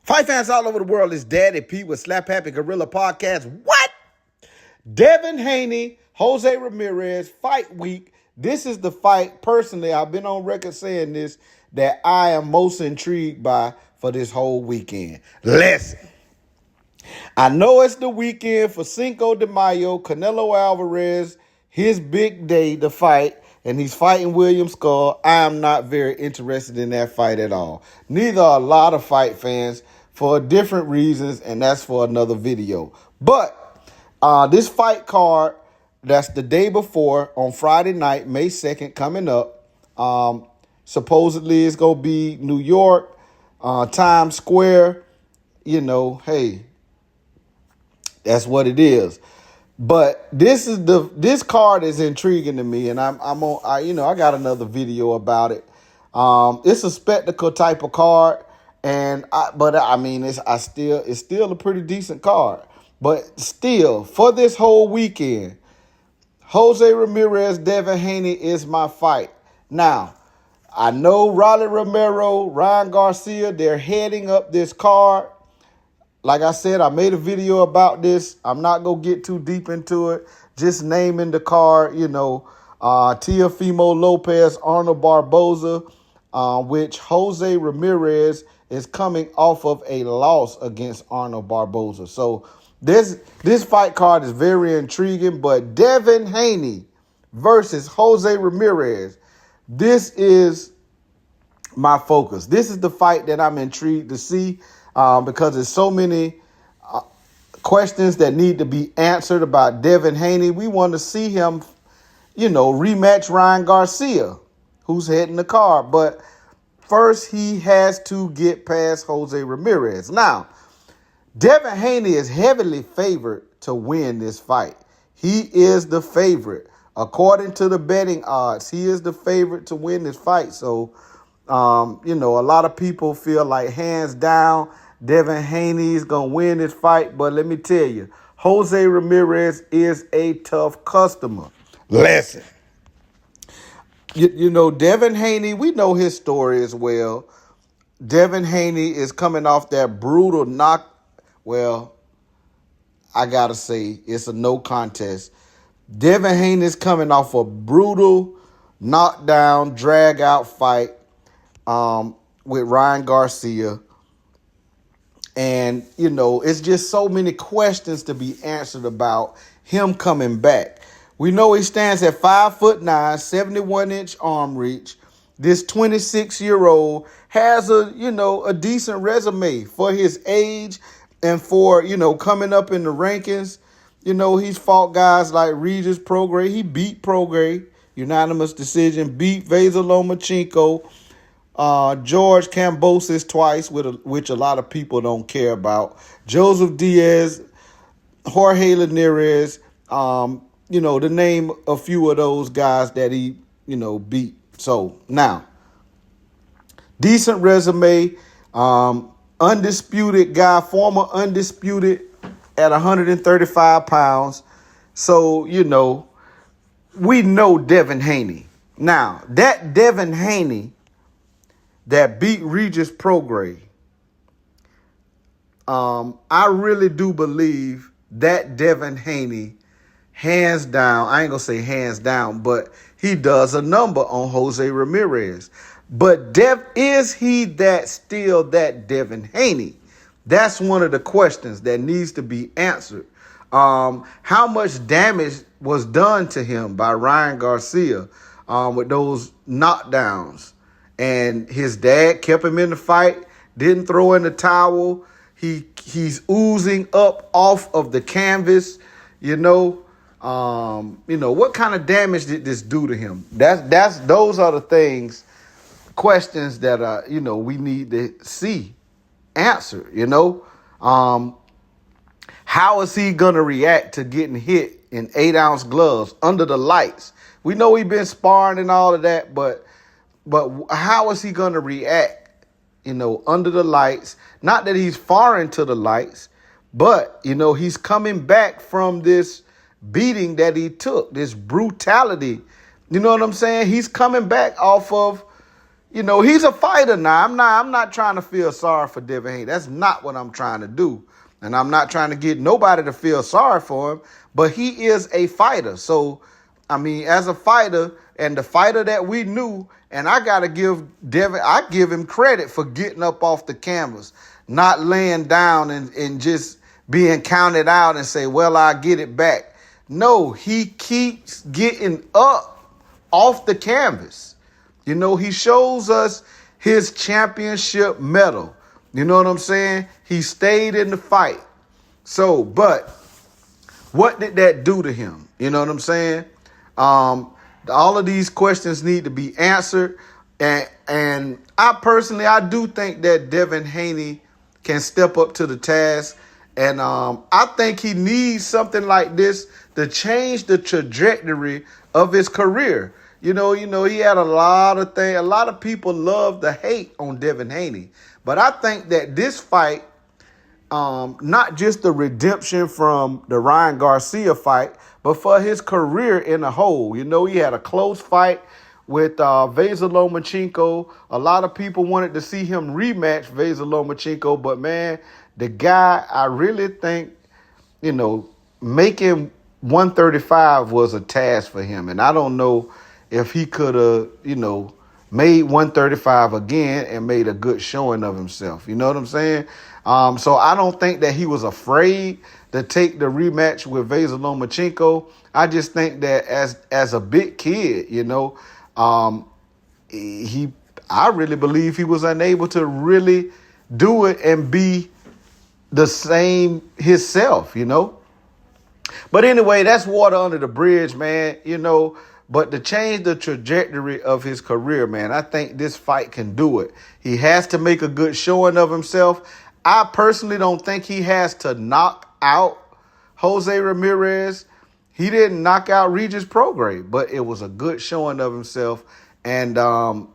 Fight fans all over the world, it's Daddy P with Slap Happy Gorilla Podcast. What? Devon Haney, Jose Ramirez, fight week. This is the fight, personally, I've been on record saying this, that I am most intrigued by for this whole weekend. Listen, I know it's the weekend for Cinco de Mayo, Canelo Alvarez, his big day to fight, and he's fighting William Skull. I am not very interested in that fight at all. Neither are a lot of fight fans for different reasons, and that's for another video. But this fight card, that's the day before, on Friday night, May 2nd, coming up. Supposedly it's going to be New York, Times Square. You know, hey, that's what it is. But this card is intriguing to me, and I got another video about it. It's a spectacle type of card, it's still a pretty decent card. But still, for this whole weekend, Jose Ramirez, Devon Haney is my fight. Now, I know Rolly Romero, Ryan Garcia, they're heading up this card. Like I said, I made a video about this. I'm not going to get too deep into it. Just naming the card, Teofimo Lopez, Arnold Barboza, which Jose Ramirez is coming off of a loss against Arnold Barboza. So this fight card is very intriguing, but Devon Haney versus Jose Ramirez, this is my focus. This is the fight that I'm intrigued to see. Because there's so many questions that need to be answered about Devon Haney. We want to see him, rematch Ryan Garcia, who's heading the card. But first, he has to get past Jose Ramirez. Now, Devon Haney is heavily favored to win this fight. He is the favorite. According to the betting odds, he is the favorite to win this fight. So, a lot of people feel like hands down, Devon Haney is going to win this fight, but let me tell you, Jose Ramirez is a tough customer. Listen, Devon Haney, we know his story as well. Devon Haney is coming off that brutal knock. Well, I got to say, it's a no contest. Devon Haney is coming off a brutal knockdown, drag-out fight with Ryan Garcia. And, it's just so many questions to be answered about him coming back. We know he stands at 5'9", 71-inch arm reach. This 26-year-old has a decent resume for his age and for, coming up in the rankings. He's fought guys like Regis Prograis. He beat Prograis, unanimous decision, beat Vasyl Lomachenko. George Kambosos twice, which a lot of people don't care about. Joseph Diaz, Jorge Ramirez, to name a few of those guys that he, beat. So now, decent resume, undisputed guy, former undisputed at 135 pounds. So, we know Devon Haney. Now, that Devon Haney that beat Regis Prograis, I really do believe that Devon Haney, hands down, I ain't going to say hands down, but he does a number on Jose Ramirez. But is he still that Devon Haney? That's one of the questions that needs to be answered. How much damage was done to him by Ryan Garcia with those knockdowns? And his dad kept him in the fight, didn't throw in the towel. He's oozing up off of the canvas. What kind of damage did this do to him? Those are the questions that we need to see answered. How is he gonna react to getting hit in 8-ounce gloves under the lights? We know he's been sparring and all of that, but how is he going to react, under the lights? Not that he's foreign to the lights, but, he's coming back from this beating that he took, this brutality. You know what I'm saying? He's coming back off of, He's a fighter now. I'm not trying to feel sorry for Devin Haney. That's not what I'm trying to do. And I'm not trying to get nobody to feel sorry for him, but he is a fighter. So, I mean, as a fighter and the fighter that we knew, and I got to give Devin, I give him credit for getting up off the canvas, not laying down and just being counted out and say, well, I'll get it back. No, he keeps getting up off the canvas. He shows us his championship medal. You know what I'm saying? He stayed in the fight. So, but what did that do to him? You know what I'm saying? All of these questions need to be answered. And I do think that Devin Haney can step up to the task. And I think he needs something like this to change the trajectory of his career. He had a lot of things. A lot of people love to hate on Devin Haney. But I think that this fight, not just the redemption from the Ryan Garcia fight, but for his career in a whole. He had a close fight with Vasyl Lomachenko. A lot of people wanted to see him rematch Vasyl Lomachenko. But, man, the guy, I really think, making 135 was a task for him. And I don't know if he could have, made 135 again and made a good showing of himself. You know what I'm saying? So I don't think that he was afraid to take the rematch with Vasyl Lomachenko. I just think that as a big kid, I really believe he was unable to really do it and be the same himself, But anyway, that's water under the bridge, man, But to change the trajectory of his career, man, I think this fight can do it. He has to make a good showing of himself. I personally don't think he has to knock out Jose Ramirez. He didn't knock out Regis Prograis, but it was a good showing of himself. And,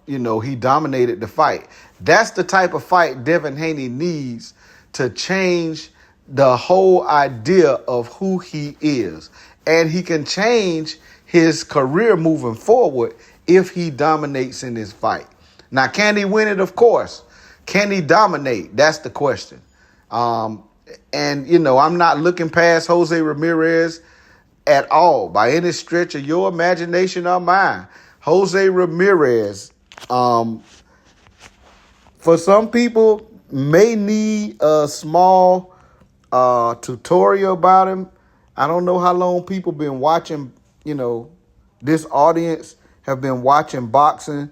he dominated the fight. That's the type of fight Devin Haney needs to change the whole idea of who he is. And he can change his career moving forward if he dominates in this fight. Now, can he win it? Of course. Can he dominate? That's the question. I'm not looking past Jose Ramirez at all by any stretch of your imagination or mine. Jose Ramirez, for some people, may need a small tutorial about him. I don't know how long people been watching, this audience have been watching boxing.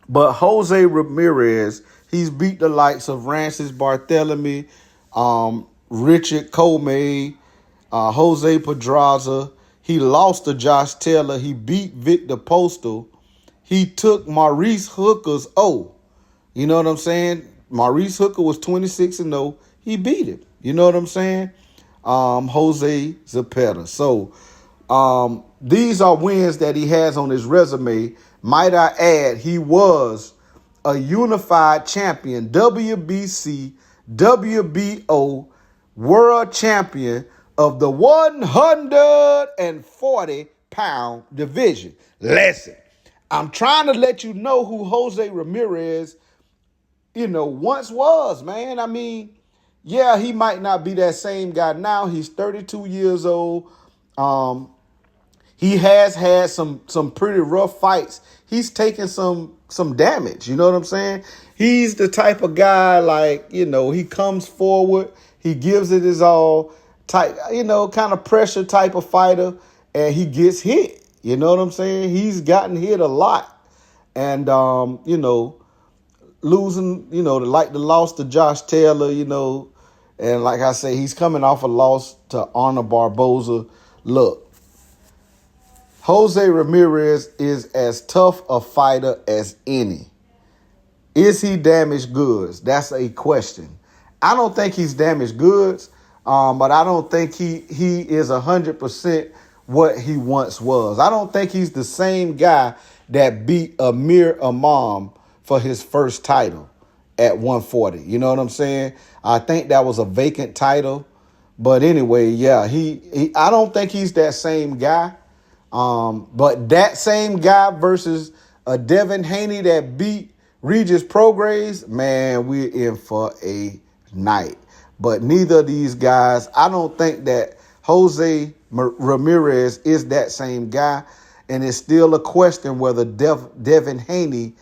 But Jose Ramirez, he's beat the likes of Francis Barthélemy, Richard Comey, Jose Pedraza. He lost to Josh Taylor. He beat Victor Postal. He took Maurice Hooker's O. You know what I'm saying? Maurice Hooker was 26-0. He beat him. You know what I'm saying? Jose Zepeda. So these are wins that he has on his resume. Might I add, he was a unified champion, WBC, WBO, world champion of the 140-pound division. Listen, I'm trying to let you know who Jose Ramirez, once was, man. I mean, yeah, he might not be that same guy now. He's 32 years old. He has had some pretty rough fights. He's taken some damage. You know what I'm saying? He's the type of guy, like, he comes forward. He gives it his all. Type, kind of pressure type of fighter. And he gets hit. You know what I'm saying? He's gotten hit a lot. And, losing, like the loss to Josh Taylor, and like I say, he's coming off a loss to Arnold Barboza. Look, Jose Ramirez is as tough a fighter as any. Is he damaged goods? That's a question. I don't think he's damaged goods, but I don't think he is 100% what he once was. I don't think he's the same guy that beat Amir Imam for his first title at 140. You know what I'm saying? I think that was a vacant title. But anyway, yeah, I don't think he's that same guy. But that same guy versus A Devin Haney that beat Regis Prograis, man, we're in for a night. But neither of these guys, I don't think that Jose Ramirez is that same guy. And it's still a question whether Devin Haney,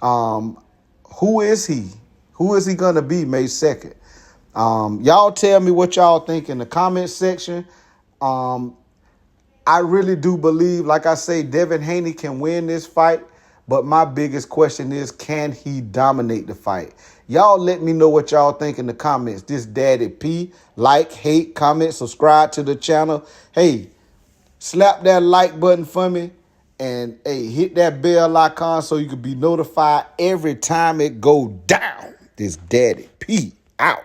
who is he? Who is he going to be May 2nd? Y'all tell me what y'all think in the comment section. I really do believe, like I say, Devin Haney can win this fight. But my biggest question is, can he dominate the fight? Y'all let me know what y'all think in the comments. This Daddy P. Like, hate, comment, subscribe to the channel. Hey, slap that like button for me. And, hey, hit that bell icon so you can be notified every time it go down. This Daddy P. out.